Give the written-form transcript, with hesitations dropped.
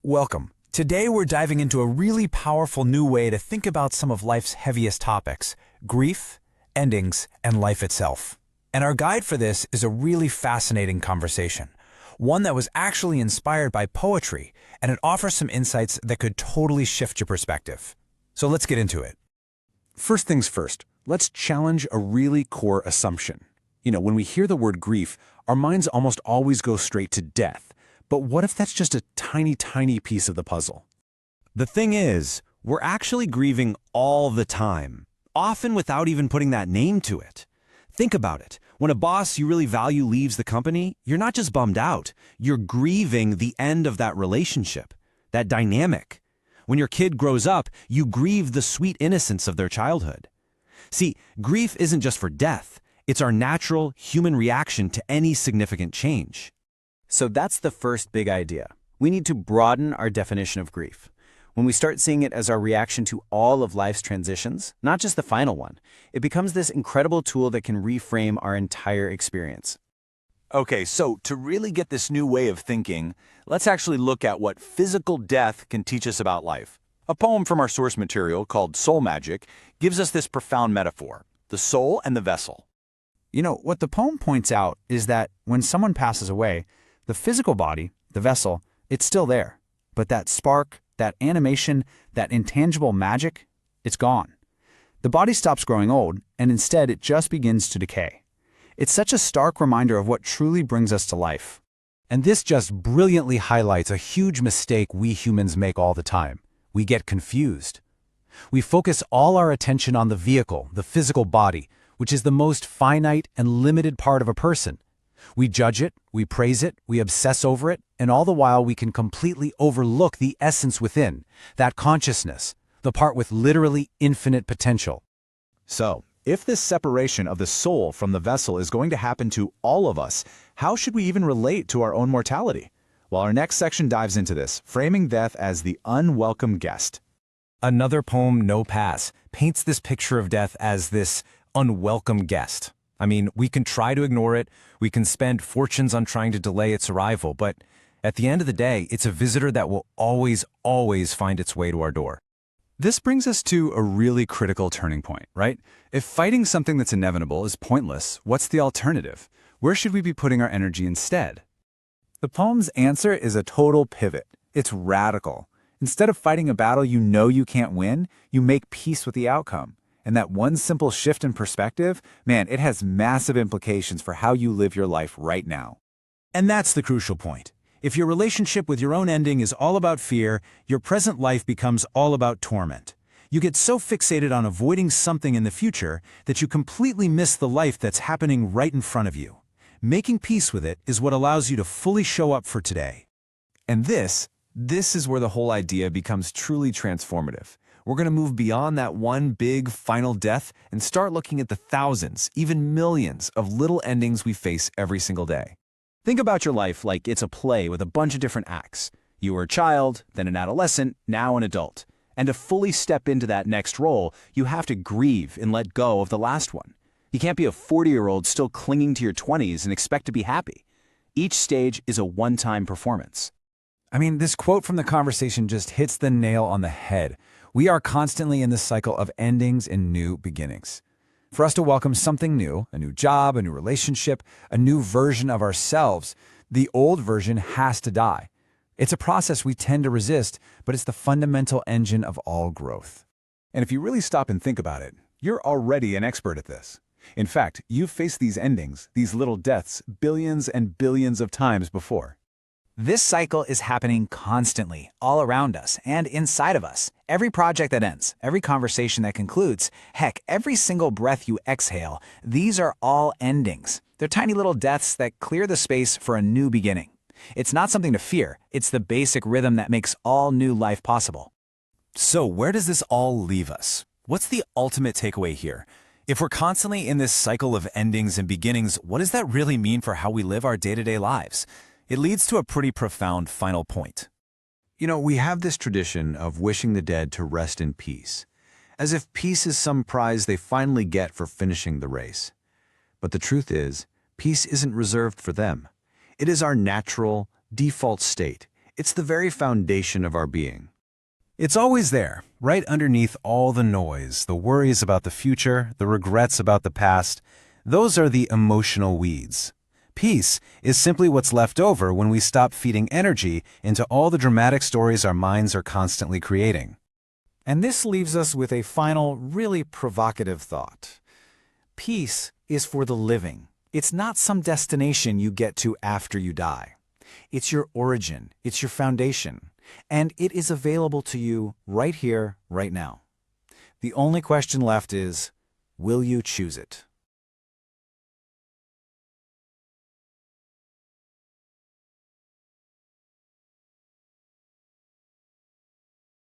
Welcome. Today we're diving into a really powerful new way to think about some of life's heaviest topics: grief, endings, and life itself. And our guide for this is a really fascinating conversation, one that was actually inspired by poetry, and it offers some insights that could totally shift your perspective. So let's get into it. First things first, let's challenge a really core assumption. When we hear the word grief, our minds almost always go straight to death. But what if that's just a tiny, tiny piece of the puzzle? The thing is, we're actually grieving all the time, often without even putting that name to it. Think about it. When a boss you really value leaves the company, you're not just bummed out, you're grieving the end of that relationship, that dynamic. When your kid grows up, you grieve the sweet innocence of their childhood. See, grief isn't just for death. It's our natural human reaction to any significant change. So that's the first big idea. We need to broaden our definition of grief. When we start seeing it as our reaction to all of life's transitions, not just the final one, it becomes this incredible tool that can reframe our entire experience. Okay, so to really get this new way of thinking, let's actually look at what physical death can teach us about life. A poem from our source material called Soul Magic gives us this profound metaphor: the soul and the vessel. What the poem points out is that when someone passes away, the physical body, the vessel, it's still there. But that spark, that animation, that intangible magic, it's gone. The body stops growing old, and instead it just begins to decay. It's such a stark reminder of what truly brings us to life. And this just brilliantly highlights a huge mistake we humans make all the time. We get confused. We focus all our attention on the vehicle, the physical body, which is the most finite and limited part of a person. We judge it, we praise it, we obsess over it, and all the while we can completely overlook the essence within, that consciousness, the part with literally infinite potential. So, if this separation of the soul from the vessel is going to happen to all of us, how should we even relate to our own mortality? Well, our next section dives into this, framing death as the unwelcome guest. Another poem, No Pass, paints this picture of death as this unwelcome guest. I mean, we can try to ignore it, we can spend fortunes on trying to delay its arrival, but at the end of the day, it's a visitor that will always find its way to our door. This brings us to a really critical turning point, right? If fighting something that's inevitable is pointless, what's the alternative? Where should we be putting our energy instead? The poem's answer is a total pivot. It's radical. Instead of fighting a battle you know you can't win, you make peace with the outcome. And that one simple shift in perspective, man, it has massive implications for how you live your life right now. And that's the crucial point. If your relationship with your own ending is all about fear, your present life becomes all about torment. You get so fixated on avoiding something in the future that you completely miss the life that's happening right in front of you. Making peace with it is what allows you to fully show up for today. And this is where the whole idea becomes truly transformative. We're going to move beyond that one big final death and start looking at the thousands, even millions of little endings we face every single day. Think about your life like it's a play with a bunch of different acts. You were a child, then an adolescent, now an adult. And to fully step into that next role, you have to grieve and let go of the last one. You can't be a 40-year-old still clinging to your 20s and expect to be happy. Each stage is a one-time performance. I mean, this quote from the conversation just hits the nail on the head. We are constantly in this cycle of endings and new beginnings. For us to welcome something new, a new job, a new relationship, a new version of ourselves, the old version has to die. It's a process we tend to resist, but it's the fundamental engine of all growth. And if you really stop and think about it, you're already an expert at this. In fact, you've faced these endings, these little deaths, billions and billions of times before. This cycle is happening constantly, all around us and inside of us. Every project that ends, every conversation that concludes, heck, every single breath you exhale, these are all endings. They're tiny little deaths that clear the space for a new beginning. It's not something to fear, it's the basic rhythm that makes all new life possible. So where does this all leave us? What's the ultimate takeaway here? If we're constantly in this cycle of endings and beginnings, what does that really mean for how we live our day-to-day lives? It leads to a pretty profound final point. We have this tradition of wishing the dead to rest in peace, as if peace is some prize they finally get for finishing the race. But the truth is, peace isn't reserved for them. It is our natural, default state. It's the very foundation of our being. It's always there, right underneath all the noise, the worries about the future, the regrets about the past. Those are the emotional weeds. Peace is simply what's left over when we stop feeding energy into all the dramatic stories our minds are constantly creating. And this leaves us with a final, really provocative thought. Peace is for the living. It's not some destination you get to after you die. It's your origin, it's your foundation, and it is available to you right here, right now. The only question left is, will you choose it?